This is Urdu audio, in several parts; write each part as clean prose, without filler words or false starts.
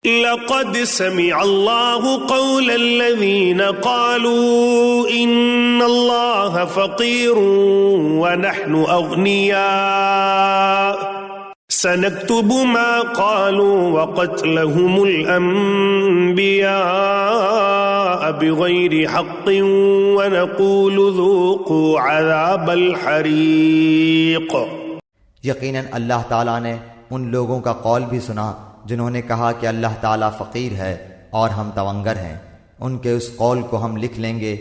لقد سمع الله قول الذين قالوا إن الله فقير ونحن أغنياء سنكتب ما قالوا وقتلهم الأنبياء بغير حق ونقول ذوقوا عذاب الحريق۔ یقیناً اللہ تعالیٰ نے ان لوگوں کا قول بھی سنا جنہوں نے کہا کہ اللہ تعالیٰ فقیر ہے اور ہم تونگر ہیں۔ ان کے اس قول کو ہم لکھ لیں گے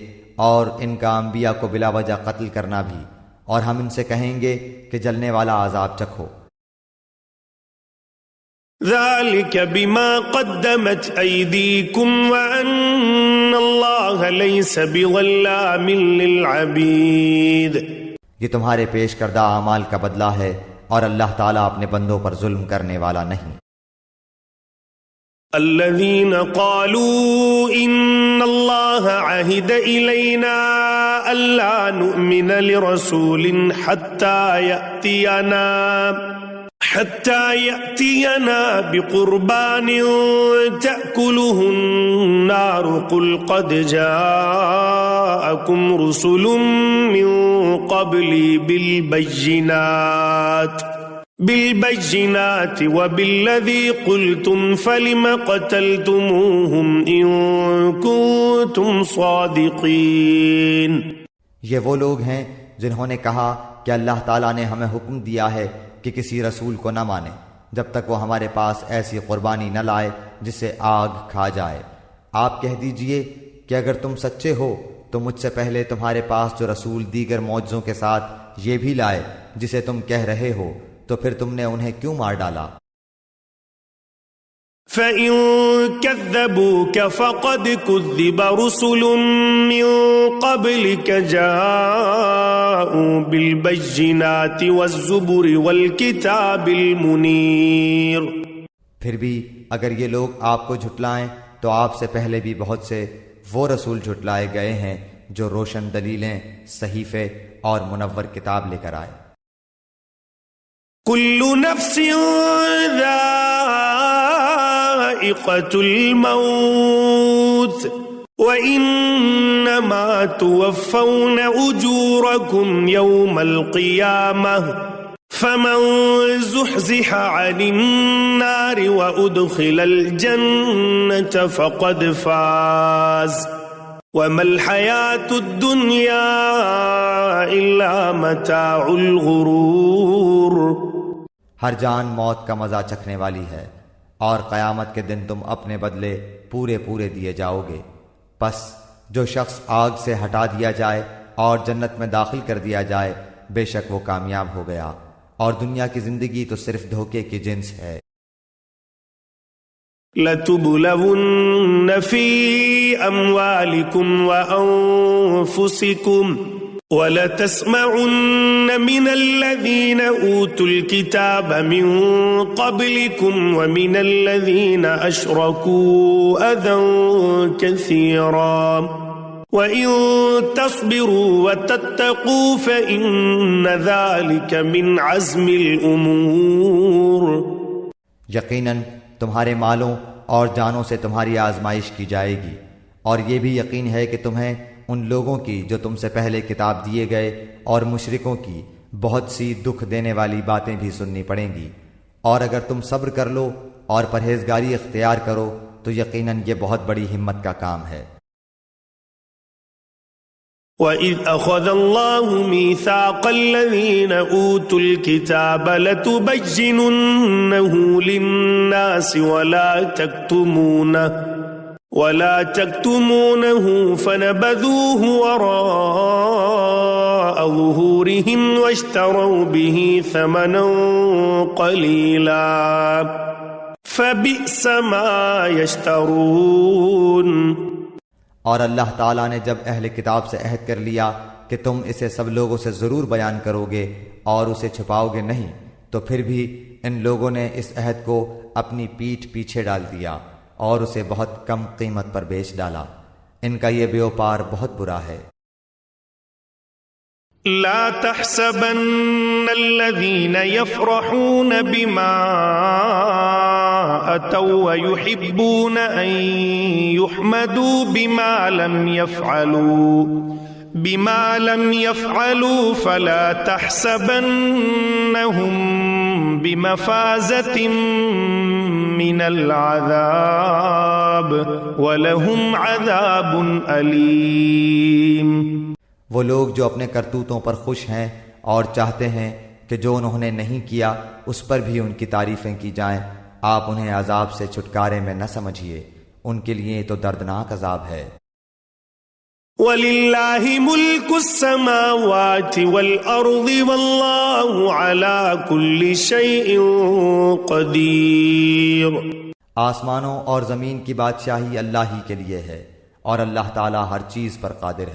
اور ان کا انبیاء کو بلا وجہ قتل کرنا بھی، اور ہم ان سے کہیں گے کہ جلنے والا عذاب چکھو۔ ذلك بما قدمت أيديكم وأن الله ليس بظلام للعبيد۔ یہ تمہارے پیش کردہ اعمال کا بدلہ ہے اور اللہ تعالیٰ اپنے بندوں پر ظلم کرنے والا نہیں۔ الذين قالوا إن الله عهد إلينا ألا نؤمن لرسول حتى يأتينا بقربان تأكله النار قل قد جاءكم رسل من قبلي بالبينات وبالذي قلتم فلم قتلتموهم إن كنتم صادقين۔ یہ وہ لوگ ہیں جنہوں نے کہا کہ اللہ تعالیٰ نے ہمیں حکم دیا ہے کہ کسی رسول کو نہ مانے جب تک وہ ہمارے پاس ایسی قربانی نہ لائے جسے آگ کھا جائے۔ آپ کہہ دیجئے کہ اگر تم سچے ہو تو مجھ سے پہلے تمہارے پاس جو رسول دیگر معجزوں کے ساتھ یہ بھی لائے جسے تم کہہ رہے ہو، تو پھر تم نے انہیں کیوں مار ڈالا؟ فَإِن كَذَّبُوكَ فَقَدْ كُذِّبَ رُسُلٌ مِّن قَبْلِكَ جَاءُوا بِالْبَيِّنَاتِ وَالزُّبُرِ وَالْكِتَابِ الْمُنِيرِ۔ پھر بھی اگر یہ لوگ آپ کو جھٹلائیں تو آپ سے پہلے بھی بہت سے وہ رسول جھٹلائے گئے ہیں جو روشن دلیلیں، صحیفے اور منور کتاب لے کر آئے۔ كُلُّ نَفْسٍ ذائقة الموت وإنما توفون أجوركم يوم القيامة فمن زحزح عن النار وأدخل الجنة فقد فاز وما الحياة الدنيا إلا متاع الغرور۔ ہر جان موت کا مزہ چکھنے والی ہے اور قیامت کے دن تم اپنے بدلے پورے پورے دیے جاؤ گے۔ پس جو شخص آگ سے ہٹا دیا جائے اور جنت میں داخل کر دیا جائے بے شک وہ کامیاب ہو گیا، اور دنیا کی زندگی تو صرف دھوکے کی جنس ہے۔ لَتُبْلَوُنَّ فِي أَمْوَالِكُمْ وَأَنفُسِكُمْ وَلَتَسْمَعُنَّ مِنَ الَّذِينَ أُوتُوا الْكِتَابَ مِنْ قَبْلِكُمْ وَمِنَ الَّذِينَ أَشْرَكُوا أَذًى كَثِيرًا وَإِن تَصْبِرُوا وَتَتَّقُوا فَإِنَّ ذَلِكَ مِنْ عَزْمِ الْأُمُورِ۔ یقیناً تمہارے مالوں اور جانوں سے تمہاری آزمائش کی جائے گی، اور یہ بھی یقین ہے کہ تمہیں ان لوگوں کی جو تم سے پہلے کتاب دیے گئے اور مشرکوں کی بہت سی دکھ دینے والی باتیں بھی سننی پڑیں گی، اور اگر تم صبر کر لو اور پرہیزگاری اختیار کرو تو یقیناً یہ بہت بڑی ہمت کا کام ہے۔ وَإِذْ أَخَذَ اللَّهُ مِيثَاقَ الَّذِينَ أُوتُوا الْكِتَابَ لَتُبَيِّنُنَّهُ لِلنَّاسِ وَلَا تَكْتُمُونَهُ فَنَبَذُوهُ وَرَاءَ ظُهُورِهِمْ وَاشْتَرَوْا بِهِ ثَمَنًا قَلِيلًا فَبِئْسَ مَا يَشْتَرُونَ۔ اور اللہ تعالیٰ نے جب اہل کتاب سے عہد کر لیا کہ تم اسے سب لوگوں سے ضرور بیان کرو گے اور اسے چھپاؤ گے نہیں، تو پھر بھی ان لوگوں نے اس عہد کو اپنی پیٹھ پیچھے ڈال دیا اور اسے بہت کم قیمت پر بیچ ڈالا۔ ان کا یہ بیوپار بہت برا ہے۔ لا تحسبن الذين يفرحون بما أتوا ويحبون أن يحمدوا بما لم يفعلوا فلا تحسبنهم بمفازة من العذاب ولهم عذاب أليم۔ وہ لوگ جو اپنے کرتوتوں پر خوش ہیں اور چاہتے ہیں کہ جو انہوں نے نہیں کیا اس پر بھی ان کی تعریفیں کی جائیں، آپ انہیں عذاب سے چھٹکارے میں نہ سمجھیے، ان کے لیے تو دردناک عذاب ہے۔ وَلِلَّهِ مُلْكُ السَّمَاوَاتِ وَالْأَرْضِ وَاللَّهُ عَلَى كُلِّ شَيْءٍ قَدِيرٌ۔ آسمانوں اور زمین کی بادشاہی اللہ ہی کے لیے ہے اور اللہ تعالی ہر چیز پر قادر ہے۔